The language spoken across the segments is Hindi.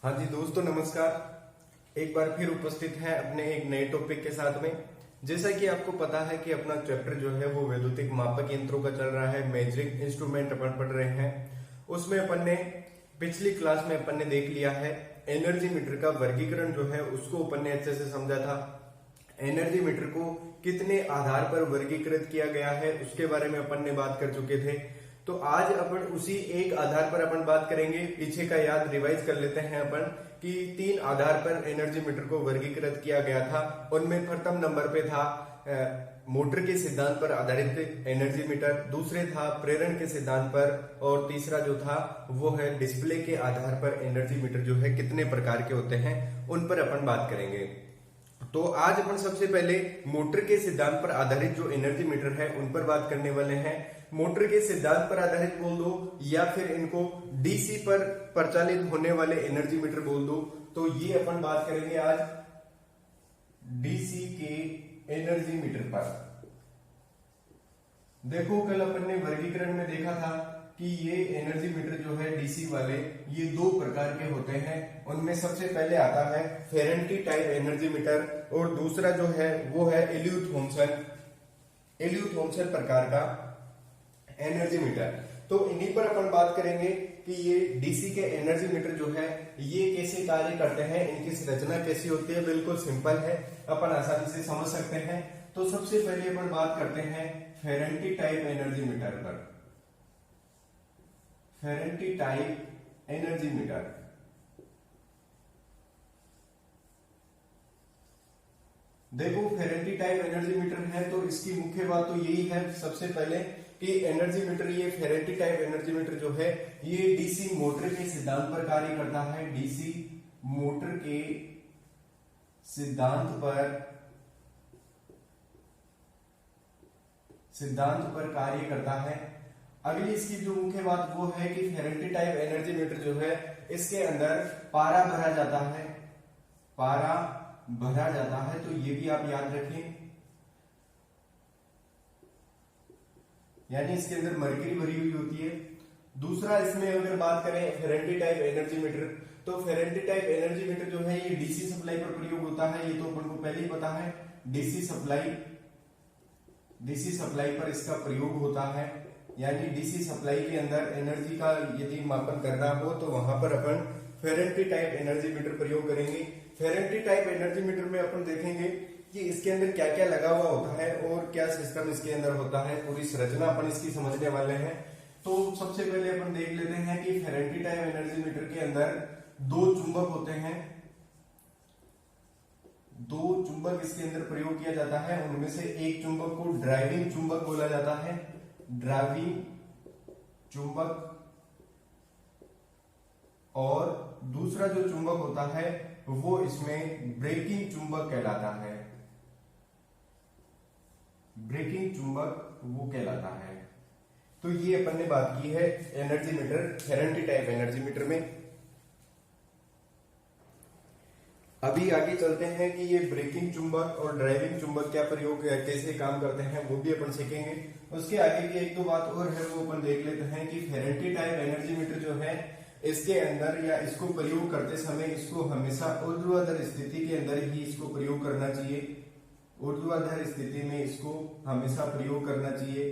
हाँ जी दोस्तों, नमस्कार। एक बार फिर उपस्थित है अपने एक नए टॉपिक के साथ में। जैसा कि आपको पता है कि अपना चैप्टर जो है वो वैद्युतिक मापक यंत्रों का चल रहा है, मेजरिंग इंस्ट्रूमेंट अपन पढ़ रहे हैं। उसमें अपन ने पिछली क्लास में अपन ने देख लिया है एनर्जी मीटर का वर्गीकरण जो है उसको अपन ने अच्छे से समझा था। एनर्जी मीटर को कितने आधार पर वर्गीकृत किया गया है उसके बारे में अपन ने बात कर चुके थे। तो आज अपन उसी एक आधार पर अपन बात करेंगे। पीछे का याद रिवाइज कर लेते हैं अपन कि 3 आधार पर एनर्जी मीटर को वर्गीकृत किया गया था। उनमें प्रथम नंबर पे था मोटर के सिद्धांत पर आधारित एनर्जी मीटर, दूसरे था प्रेरण के सिद्धांत पर, और तीसरा जो था वो है डिस्प्ले के आधार पर एनर्जी मीटर जो है कितने प्रकार के होते हैं उन पर अपन बात करेंगे। तो आज अपन सबसे पहले मोटर के सिद्धांत पर आधारित जो एनर्जी मीटर है उन पर बात करने वाले हैं। मोटर के सिद्धांत पर आधारित बोल दो या फिर इनको डीसी पर प्रचालित होने वाले एनर्जी मीटर बोल दो। तो ये अपन बात करेंगे आज डीसी के एनर्जी मीटर पर। देखो, कल अपन ने वर्गीकरण में देखा था कि ये एनर्जी मीटर जो है डीसी वाले ये 2 प्रकार के होते हैं। उनमें सबसे पहले आता है फेरेंटी टाइप एनर्जी मीटर और दूसरा जो है वो है एलियू-थॉम्सन प्रकार का एनर्जी मीटर। तो इन्हीं पर अपन बात करेंगे कि ये डीसी के एनर्जी मीटर जो है ये कैसे कार्य करते हैं, इनकी संरचना कैसी होती है। बिल्कुल सिंपल है, अपन आसानी से समझ सकते हैं। तो सबसे पहले अपन बात करते हैं फेरेंटी टाइप एनर्जी मीटर पर। फेरेंटी टाइप एनर्जी मीटर, देखो फेरेंटी टाइप एनर्जी मीटर है तो इसकी मुख्य बात तो यही है सबसे पहले कि एनर्जी मीटर, ये फेरेंटी टाइप एनर्जी मीटर जो है ये डीसी मोटर के सिद्धांत पर कार्य करता है। डीसी मोटर के सिद्धांत पर कार्य करता है। अगली इसकी जो मुख्य बात वो है कि फेरेंटी टाइप एनर्जी मीटर जो है इसके अंदर पारा भरा जाता है। पारा भरा जाता है, तो ये भी आप याद रखें, यानी इसके अंदर मरकरी भरी हुई होती है। दूसरा, इसमें अगर बात करें फेरेंटी टाइप एनर्जी मीटर, तो फेरेंटी टाइप एनर्जी मीटर जो है ये डीसी सप्लाई पर प्रयोग होता है। ये तो अपन को पहले ही पता है, डीसी सप्लाई पर इसका प्रयोग होता है। यानी डीसी सप्लाई के अंदर एनर्जी का यदि मापन करना हो तो वहां पर अपन फेरेंटी टाइप एनर्जी मीटर प्रयोग करेंगे। फेरेंटी टाइप एनर्जी मीटर में अपन देखेंगे कि इसके अंदर क्या क्या लगा हुआ होता है और क्या सिस्टम इसके अंदर होता है, पूरी संरचना अपन इसकी समझने वाले हैं। तो सबसे पहले अपन देख लेते हैं कि फेरेंटी टाइप एनर्जी मीटर के अंदर 2 चुंबक होते हैं। 2 चुंबक इसके अंदर प्रयोग किया जाता है। उनमें से एक चुंबक को ड्राइविंग चुंबक बोला जाता है, ड्राइविंग चुंबक, और दूसरा जो चुंबक होता है वो इसमें ब्रेकिंग चुंबक कहलाता है। ब्रेकिंग चुंबक वो कहलाता है। तो ये अपन ने बात की है energy meter, फेरेंटी type energy meter में। अभी आगे चलते हैं कि ये ब्रेकिंग चुंबक और ड्राइविंग चुंबक क्या प्रयोग कैसे काम करते हैं वो भी अपन सीखेंगे। उसके आगे की एक दो बात और है वो अपन देख लेते हैं कि फेरेंटी टाइप एनर्जी मीटर जो है इसके अंदर या इसको प्रयोग करते समय इसको हमेशा ऊर्ध्वाधर स्थिति के अंदर ही इसको प्रयोग करना चाहिए। ऊर्ध्वाधर स्थिति में इसको हमेशा प्रयोग करना चाहिए।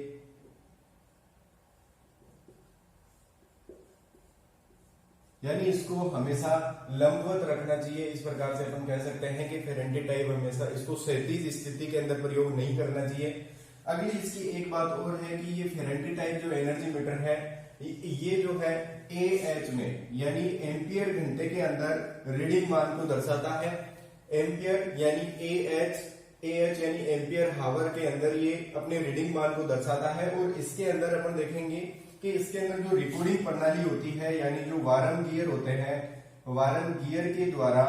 यानी इसको हमेशा लंबवत रखना चाहिए। इस प्रकार से अपन कह सकते हैं कि फेरेंटी टाइप हमेशा इसको क्षैतिज स्थिति के अंदर प्रयोग नहीं करना चाहिए। अगली इसकी एक बात और है कि ये फेरेंटी टाइप जो एनर्जी मीटर है ये जो है AH में यानी एम्पियर घंटे के अंदर रीडिंग मान को दर्शाता है। एम्पियर यानी AH यानी एम्पियर हावर के अंदर ये अपने रीडिंग मान को दर्शाता है। और इसके अंदर अपन देखेंगे कि इसके अंदर जो रिकॉर्डिंग प्रणाली होती है यानी जो वारम गियर होते हैं, वारम गियर के द्वारा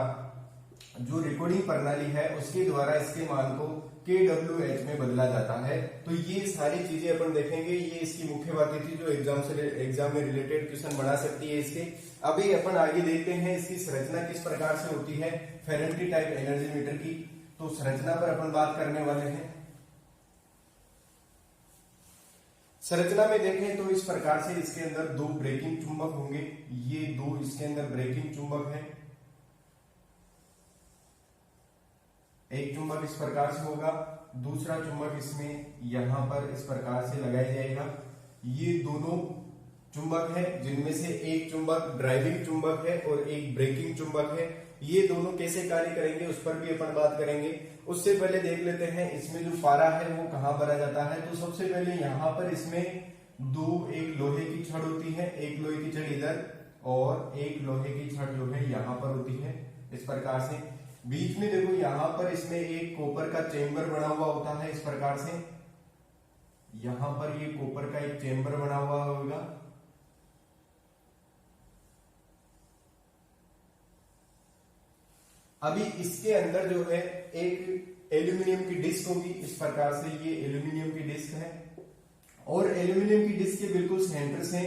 जो रिकॉर्डिंग प्रणाली है उसके द्वारा इसके मान को kWh में बदला जाता है। तो ये सारी चीजें अपन देखेंगे। ये इसकी मुख्य बातें थी जो एग्जाम में रिलेटेड क्वेश्चन बना सकती है इसके। अभी अपन आगे देखते हैं इसकी संरचना किस प्रकार से होती है फेरेंटी टाइप एनर्जी मीटर की। तो संरचना पर अपन बात करने वाले हैं। संरचना में देखें तो इस प्रकार से इसके अंदर 2 ब्रेकिंग चुंबक होंगे। ये 2 इसके अंदर ब्रेकिंग चुंबक हैं। एक चुंबक इस प्रकार से होगा, दूसरा चुंबक इसमें यहां पर इस प्रकार से लगाया जाएगा। ये दोनों चुंबक है जिनमें से एक चुंबक ड्राइविंग चुंबक है और एक ब्रेकिंग चुंबक है। ये दोनों कैसे कार्य करेंगे उस पर भी अपन बात करेंगे। उससे पहले देख लेते हैं इसमें जो पारा है वो कहाँ भरा जाता है। तो सबसे पहले यहाँ पर इसमें एक लोहे की छड़ होती है, एक लोहे की छड़ इधर और एक लोहे की छड़ जो है यहाँ पर होती है इस प्रकार से। बीच में देखो यहाँ पर इसमें एक कॉपर का चेंबर बना हुआ होता है इस प्रकार से। यहाँ पर ये कॉपर का एक चेंबर बना हुआ होगा। अभी इसके अंदर जो है एक एल्यूमिनियम की डिस्क होगी इस प्रकार से। ये एल्यूमिनियम की डिस्क है और एल्यूमिनियम की डिस्क के बिल्कुल सेंटर से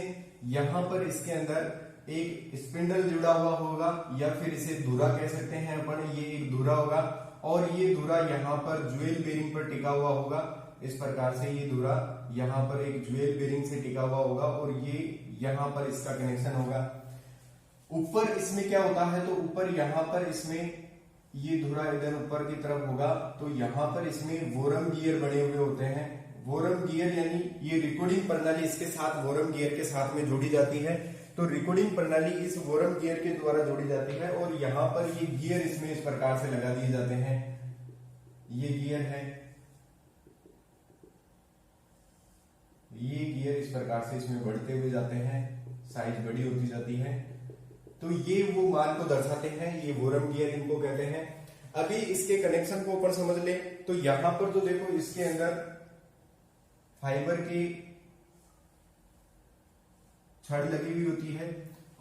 यहां पर इसके अंदर एक स्पिंडल जुड़ा हुआ होगा या फिर इसे धुरा कह सकते हैं अपन। ये एक धुरा होगा और ये धुरा यहाँ पर ज्वेल बेरिंग पर टिका हुआ होगा इस प्रकार से। ये धुरा यहाँ पर एक ज्वेल बेरिंग से टिका हुआ होगा और ये यहाँ पर इसका कनेक्शन होगा। ऊपर इसमें क्या होता है, तो ऊपर यहाँ पर इसमें ये धुरा इधर ऊपर की तरफ होगा तो यहाँ पर इसमें वोरम गियर बने हुए होते हैं। वोरम गियर यानी ये रिकॉर्डिंग प्रणाली इसके साथ वोरम गियर के साथ में जोड़ी जाती है। तो रिकॉर्डिंग प्रणाली इस वोरम गियर के द्वारा जोड़ी जाती है और यहाँ पर ये गियर इसमें इस प्रकार से लगा दिए जाते हैं। ये गियर है, ये गियर इस प्रकार से इसमें बढ़ते हुए जाते हैं, साइज बड़ी होती जाती है। तो ये वो मान को दर्शाते हैं, ये वोरम गियर इनको कहते हैं। अभी इसके कनेक्शन को ऊपर समझ ले तो यहां पर तो देखो इसके अंदर फाइबर की छड़ लगी हुई होती है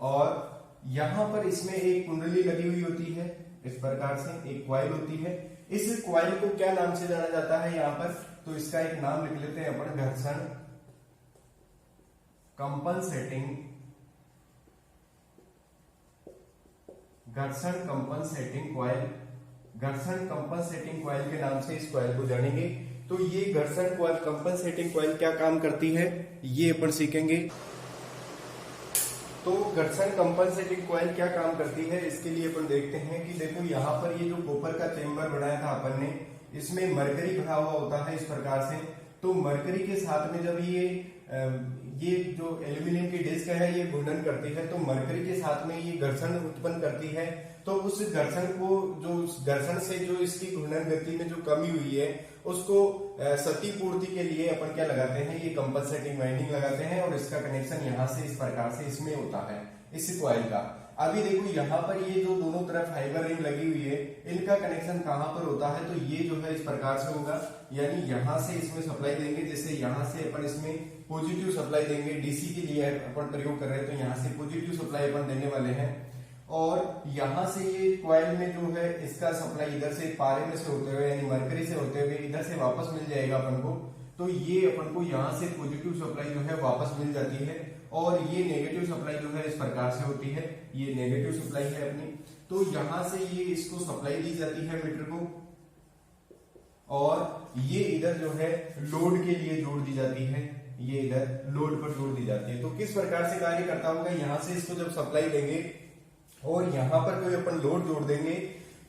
और यहां पर इसमें एक कुंडली लगी हुई होती है इस प्रकार से, एक क्वाइल होती है। इस क्वाइल को क्या नाम से जाना जाता है यहाँ पर, तो इसका एक नाम लिख लेते हैं अपन, घर्षण कंपनसेटिंग कॉइल। घर्षण कंपनसेटिंग कॉइल के नाम से इस कॉइल को जानेंगे। तो ये घर्षण कॉइल कंपनसेटिंग कॉइल क्या काम करती है ये अपन सीखेंगे। तो घर्षण कंपनसेटिंग कॉइल क्या काम करती है इसके लिए अपन देखते हैं कि देखो यहाँ पर ये जो कॉपर का चेंबर बनाया था अपन ने, इसमें मरकरी भरा हुआ होता है इस प्रकार से। तो मरकरी के साथ में जब ये जो एल्यूमिनियम की डिस्क है ये घूर्णन करती है तो मरकरी के साथ में ये घर्षण उत्पन्न करती है। तो उस घर्षण को जो घर्षण से जो इसकी घूर्णन गति में जो कमी हुई है उसको क्षतिपूर्ति के लिए अपन क्या लगाते हैं, ये कंपनसेटिंग वाइंडिंग लगाते हैं और इसका कनेक्शन यहाँ से इस प्रकार से इसमें होता है इस कॉइल का। अभी देखो यहाँ पर ये जो दोनों तरफ फाइबर रिंग लगी हुई है इनका कनेक्शन कहाँ पर होता है, तो ये जो है इस प्रकार से होगा। यानी यहाँ से इसमें सप्लाई देंगे, जैसे यहाँ से अपन इसमें पॉजिटिव सप्लाई देंगे, डीसी के लिए अपन प्रयोग कर रहे हैं तो यहाँ से पॉजिटिव सप्लाई अपन देने वाले हैं। और यहाँ से ये कॉइल में जो है इसका सप्लाई इधर से पारे में से होते हुए यानी मरकरी से होते हुए इधर से वापस मिल जाएगा अपन को। तो ये अपन को यहाँ से पॉजिटिव सप्लाई जो है वापस मिल जाती है और ये नेगेटिव सप्लाई जो है इस प्रकार से होती है, ये नेगेटिव सप्लाई है अपनी। तो यहाँ से ये इसको सप्लाई दी जाती है मीटर को और ये इधर जो है लोड के लिए जोड़ दी जाती है, ये इधर लोड पर जोड़ दी जाती है। तो किस प्रकार से कार्य करता होगा, यहाँ से इसको जब सप्लाई देंगे और यहाँ पर कोई अपन लोड जोड़ देंगे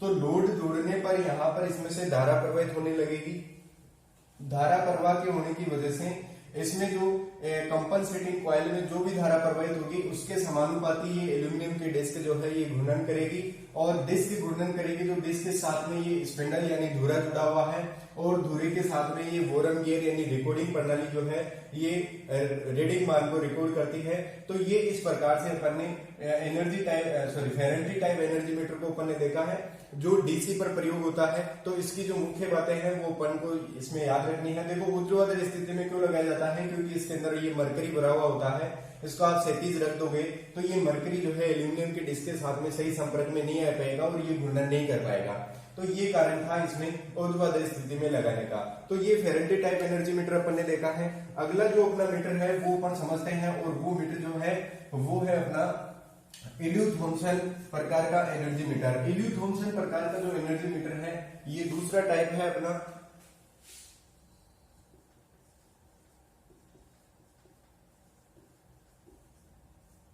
तो लोड जोड़ने पर यहाँ पर इसमें से धारा प्रवाहित होने लगेगी। धारा प्रवाह के होने की वजह से इसमें जो कंपनसेटिंग कॉइल में जो भी धारा प्रवाहित होगी उसके समानुपाती ये एल्यूमिनियम की डिस्क जो है ये घूर्णन करेगी और डिस्क घूर्णन करेगी। तो डिस्क के साथ में ये स्पिंडल यानी धुरा जुड़ा हुआ है और धुरे के साथ में ये वोरम गियर यानी रिकॉर्डिंग प्रणाली जो है ये रीडिंग मान को रिकॉर्ड करती है। तो ये इस प्रकार से अपन ने energy type Fahrenheit type energy meter को अपन ने देखा है जो डीसी पर प्रयोग होता है। तो इसकी जो मुख्य बातें हैं वो अपन को इसमें याद रखनी है। देखो ऊर्ध्वाधर स्थिति में क्यों लगाया जाता है, क्योंकि इसके अंदर ये मरकरी भरा हुआ होता है। इसको आप क्षैतिज रख दोगे तो ये मरकरी जो है एल्यूमिनियम के डिस्क के साथ में सही संपर्क में नहीं आ पाएगा और ये घूर्णन नहीं कर पाएगा। तो ये कारण था इसमें ऊर्ध्वाधर स्थिति में लगाने का। तो ये फेरेनहाइट टाइप एनर्जी मीटर अपन ने देखा है। अगला जो अपना मीटर है वो अपन समझते हैं और वो मीटर जो है वो है अपना इल्यूथ-थॉम्सन प्रकार का एनर्जी मीटर। इल्यूथ-थॉम्सन प्रकार का जो एनर्जी मीटर है ये दूसरा टाइप है अपना।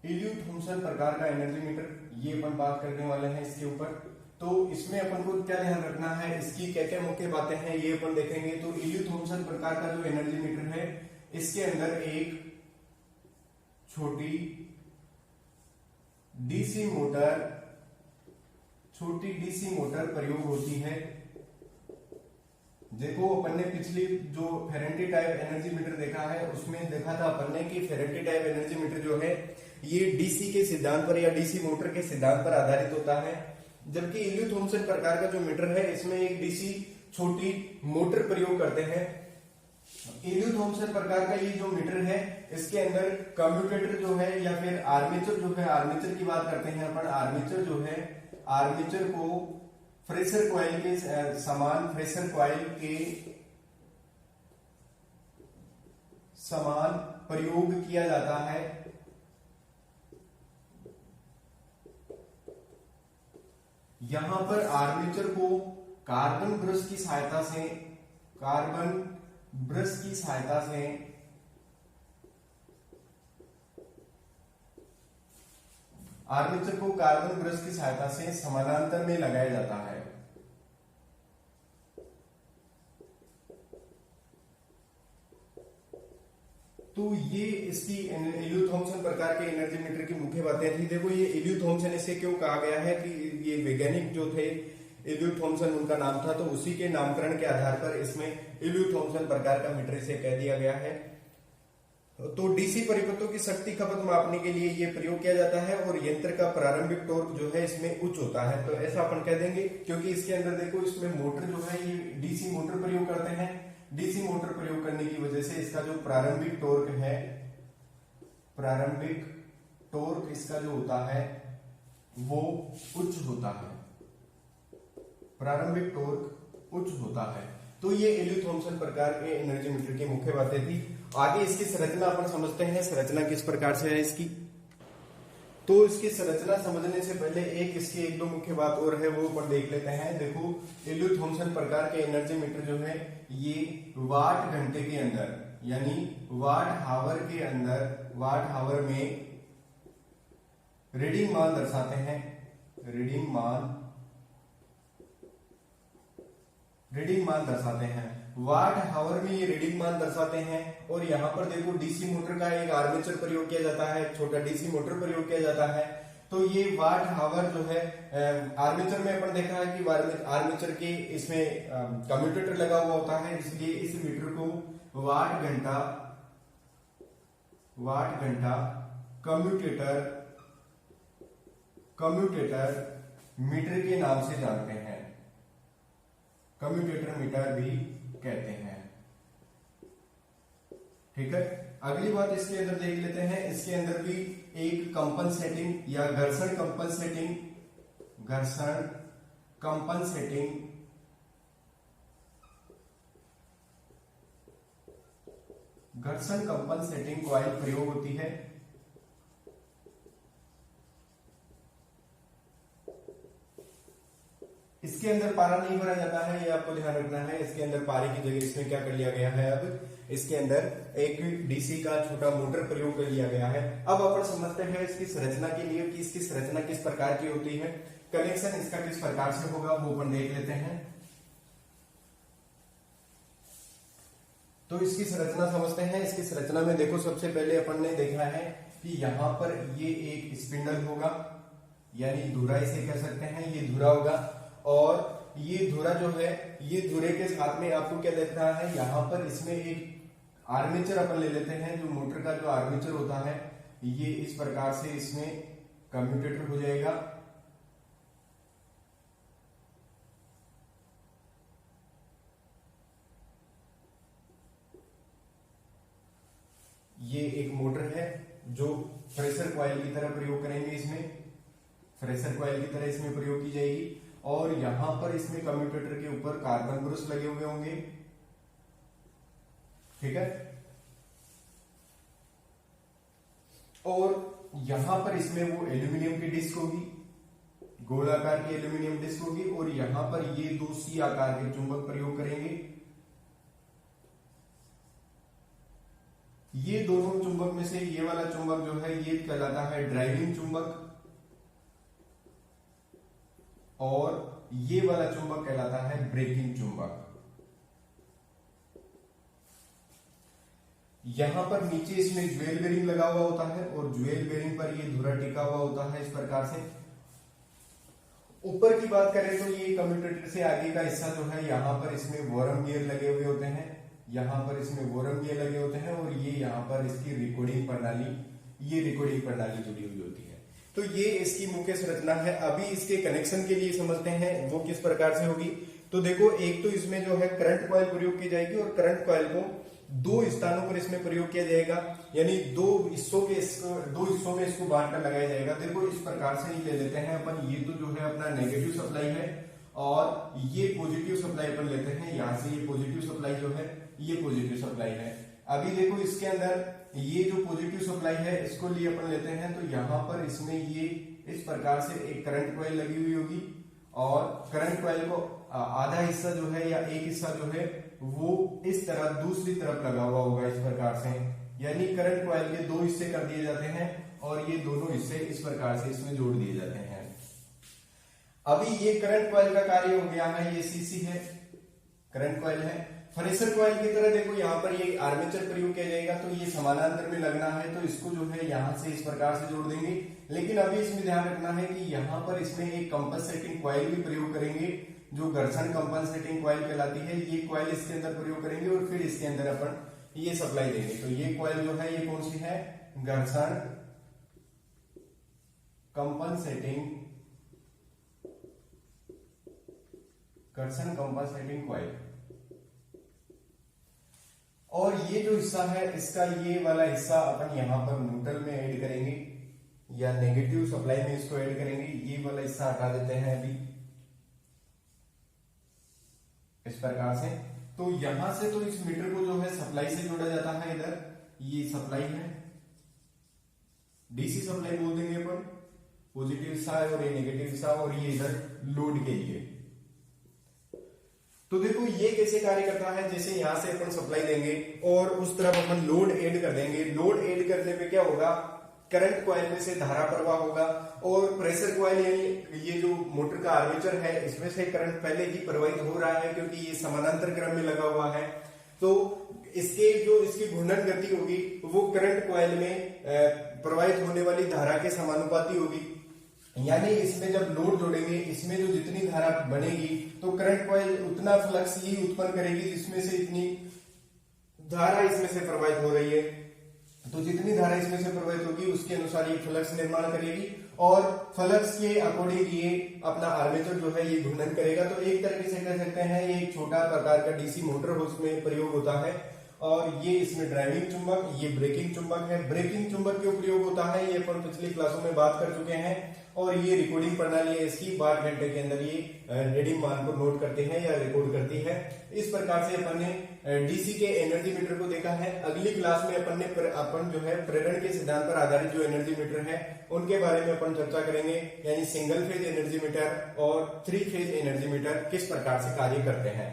इल्यूथ-थॉम्सन प्रकार का एनर्जी मीटर, ये अपन बात करने वाले हैं इसके ऊपर। तो इसमें अपन को क्या ध्यान रखना है, इसकी क्या क्या मुख्य बातें हैं ये अपन देखेंगे। तो इल्यू थॉम्सन प्रकार का जो एनर्जी मीटर है, इसके अंदर एक छोटी डीसी मोटर प्रयोग होती है। देखो अपन ने पिछली जो फेरेंटी टाइप एनर्जी मीटर देखा है उसमें देखा था अपन ने कि फेरेंटी टाइप एनर्जी मीटर जो है ये डीसी के सिद्धांत पर या डीसी मोटर के सिद्धांत पर आधारित होता है, जबकि इल्यू थॉम्सन प्रकार का जो मीटर है इसमें एक डीसी छोटी मोटर प्रयोग करते हैं। इल्यू थॉम्सन प्रकार का ये जो मीटर है इसके अंदर कम्यूटेटर जो है या फिर आर्मेचर जो है, आर्मेचर की बात करते हैं अपन, आर्मेचर जो है, आर्मेचर को प्रेशर कॉइल के समान, प्रेशर कॉइल के समान प्रयोग किया जाता है। यहां पर आर्मेचर को कार्बन ब्रश की सहायता से आर्मेचर को कार्बन ब्रश की सहायता से समानांतर में लगाया जाता है। तो ये इसकी इल्यू थॉम्सन प्रकार के एनर्जी मीटर की मुख्य बातें थी। देखो ये इल्यू थॉम्सन इसे क्यों कहा गया है कि ये वैज्ञानिक जो थे इल्यू थॉम्सन उनका नाम था, तो उसी के नामकरण के आधार पर इसमें इल्यू थॉम्सन प्रकार का मीटर इसे कह दिया गया है। तो डीसी परिपथों की शक्ति खपत मापने के लिए ये प्रयोग किया जाता है और यंत्र का प्रारंभिक टॉर्क जो है इसमें उच्च होता है। तो ऐसा अपन कह देंगे क्योंकि इसके अंदर देखो इसमें मोटर जो है ये डीसी मोटर प्रयोग करते हैं। डीसी मोटर प्रयोग करने की वजह से इसका जो प्रारंभिक टॉर्क है, प्रारंभिक टॉर्क इसका जो होता है वो उच्च होता है, प्रारंभिक टॉर्क उच्च होता है। तो ये इल्यू थॉम्सन प्रकार के एनर्जी मीटर की मुख्य बातें थी। आगे इसकी संरचना अपन समझते हैं, संरचना किस प्रकार से है इसकी। तो इसकी संरचना समझने से पहले इसकी एक दो मुख्य बात और है वो अपन देख लेते हैं। देखो इल्यू थॉम्सन प्रकार के एनर्जी मीटर जो है ये वाट घंटे के अंदर यानी वाट हावर में रीडिंग मान दर्शाते हैं। रीडिंग मान दर्शाते हैं, वाट हावर में ये रीडिंग मान दर्शाते हैं। और यहाँ पर देखो डीसी मोटर का एक आर्मेचर प्रयोग किया जाता है, छोटा डीसी मोटर प्रयोग किया जाता है। तो ये वाट हावर जो है आर्मेचर में अपन देखा है कि आर्मेचर के इसमें कम्यूटेटर लगा हुआ होता है, इसलिए इस मीटर को वाट घंटा कम्यूटेटर मीटर के नाम से जानते हैं, कम्यूटेटर मीटर भी कहते हैं। ठीक है, अगली बात इसके अंदर देख लेते हैं। इसके अंदर भी एक कंपनसेटिंग या घर्षण कंपनसेटिंग कॉइल प्रयोग होती है। इसके अंदर पारा नहीं भरा जाता है, ये आपको ध्यान रखना है। इसके अंदर पारे की जगह इसमें क्या कर लिया गया है, अब इसके अंदर एक डीसी का छोटा मोटर प्रयोग कर लिया गया है। अब अपन समझते हैं इसकी संरचना के लिए कि इसकी संरचना किस प्रकार की होती है, कनेक्शन इसका किस प्रकार से होगा वो अपन देख लेते हैं। तो इसकी संरचना समझते हैं। इसकी संरचना में देखो सबसे पहले अपन ने देखा है कि यहां पर ये एक स्पिंडल होगा यानी धुरा इसे कह सकते हैं, ये धुरा होगा। और ये धुरा जो है ये धुरे के साथ में आपको क्या दिख रहा है, यहां पर इसमें एक आर्मेचर अपन ले लेते हैं। जो मोटर का जो आर्मेचर होता है ये इस प्रकार से इसमें कम्यूटेटर हो जाएगा। ये एक मोटर है जो प्रेशर कॉइल की तरह प्रयोग करेंगे, इसमें प्रेशर कॉइल की तरह इसमें प्रयोग की जाएगी। और यहां पर इसमें कम्यूटेटर के ऊपर कार्बन ब्रश लगे हुए होंगे। ठीक है, और यहां पर इसमें वो एल्यूमिनियम की डिस्क होगी, गोलाकार की एल्यूमिनियम डिस्क होगी। और यहां पर ये दो सी आकार के चुंबक प्रयोग करेंगे। ये दोनों चुंबक में से ये वाला चुंबक जो है ये कहलाता है ड्राइविंग चुंबक। और ये वाला चुंबक कहलाता है ब्रेकिंग चुंबक। यहां पर नीचे इसमें ज्वेल बेरिंग लगा हुआ होता है और ज्वेल बेरिंग पर ये धुरा टिका हुआ होता है इस प्रकार से। ऊपर की बात करें तो ये कम्यूटेटर से आगे का हिस्सा जो है यहाँ पर इसमें वोरम गियर लगे हुए होते हैं, यहाँ पर इसमें वोरम गियर लगे होते हैं और ये यहाँ पर इसकी रिकॉर्डिंग प्रणाली, ये रिकॉर्डिंग प्रणाली जुड़ी हुई होती है। तो ये इसकी मुख्य संरचना है। अभी इसके कनेक्शन के लिए समझते हैं वो किस प्रकार से होगी। तो देखो, एक तो इसमें जो है करंट कॉइल प्रयोग की जाएगी और करंट कॉइल को दो स्थानों पर इसमें प्रयोग किया जाएगा, यानी दो हिस्सों में इसको बांट कर लगाया जाएगा। देखो इस प्रकार से ही ले लेते हैं अपन। ये तो जो है अपना नेगेटिव सप्लाई है और ये पॉजिटिव सप्लाई अपन लेते हैं। यहां से ये पॉजिटिव सप्लाई जो है ये पॉजिटिव सप्लाई है। अभी देखो इसके अंदर ये जो पॉजिटिव सप्लाई है इसको लिए अपन लेते हैं, तो यहाँ पर इसमें ये इस प्रकार से एक करंट कॉइल लगी हुई होगी और करंट कॉइल को आधा हिस्सा जो है या एक हिस्सा जो है वो इस तरह दूसरी तरफ लगा हुआ होगा इस प्रकार से, यानी करंट कॉइल के दो हिस्से कर दिए जाते हैं और ये दोनों हिस्से इस प्रकार से इसमें जोड़ दिए जाते हैं। अभी ये करंट कॉइल का कार्य हो गया है, ये सीसी है, करंट कॉइल है। प्रेशर कॉइल की तरह देखो यहाँ पर ये आर्मेचर प्रयोग किया जाएगा, तो ये समानांतर में लगना है तो इसको जो है यहाँ से इस प्रकार से जोड़ देंगे। लेकिन अभी इसमें ध्यान रखना है कि यहाँ पर इसमें एक कंपनसेटिंग कॉइल भी प्रयोग करेंगे जो घर्षण कंपनसेटिंग कॉइल कहलाती है। ये कॉइल इसके अंदर प्रयोग करेंगे और फिर इसके अंदर अपन ये सप्लाई देंगे। तो ये कॉइल जो है ये कौन सी है, घर्षण कंपनसेटिंग कॉइल। और ये जो हिस्सा है इसका ये वाला हिस्सा अपन यहां पर न्यूट्रल में ऐड करेंगे या नेगेटिव सप्लाई में इसको ऐड करेंगे। ये वाला हिस्सा हटा देते हैं अभी इस प्रकार से। तो यहां से तो इस मीटर को जो है सप्लाई से जोड़ा जाता है। इधर ये सप्लाई है, डीसी सप्लाई बोल देंगे अपन, पॉजिटिव हिस्सा है और ये नेगेटिव हिस्सा, और ये इधर लोड के लिए। तो देखो ये कैसे कार्य करता है, जैसे यहां से अपन सप्लाई देंगे और उस तरफ अपन लोड ऐड कर देंगे। लोड ऐड करने पे क्या होगा, करंट कॉइल में से धारा प्रवाह होगा और प्रेशर कॉइल यानी ये जो मोटर का आर्मेचर है इसमें से करंट पहले ही प्रवाहित हो रहा है क्योंकि ये समानांतर क्रम में लगा हुआ है। तो इसकी घूर्णन गति होगी वो करंट कॉइल में प्रवाहित होने वाली धारा के समानुपाती होगी। यानी इसमें जब लोड जोड़ेंगे इसमें जो जितनी धारा बनेगी तो करंट कॉइल उतना फ्लक्स ही उत्पन्न करेगी जिसमें से इतनी धारा इसमें से प्रवाहित हो रही है। तो जितनी धारा इसमें से प्रवाहित होगी उसके अनुसार ये फ्लक्स निर्माण करेगी और फ्लक्स के अकॉर्डिंग ये अपना आर्मेचर जो है ये घूर्णन करेगा। तो एक तरीके से कह सकते हैं ये एक छोटा प्रकार का डीसी मोटर उसमें प्रयोग होता है। और ये इसमें ड्राइविंग चुंबक, ये ब्रेकिंग चुंबक है। ब्रेकिंग चुंबक क्यों प्रयोग होता है ये अपन पिछली क्लासों में बात कर चुके हैं। और ये रिकॉर्डिंग प्रणाली है इसकी, 12 घंटे के अंदर ये रीडिंग मान को नोट करते हैं या रिकॉर्ड करती है। इस प्रकार से अपन ने डीसी के एनर्जी मीटर को देखा है। अगली क्लास में अपन जो है प्रेरण के सिद्धांत पर आधारित जो एनर्जी मीटर है उनके बारे में अपन चर्चा करेंगे, यानी सिंगल फेज एनर्जी मीटर और 3 फेज एनर्जी मीटर किस प्रकार से कार्य करते हैं।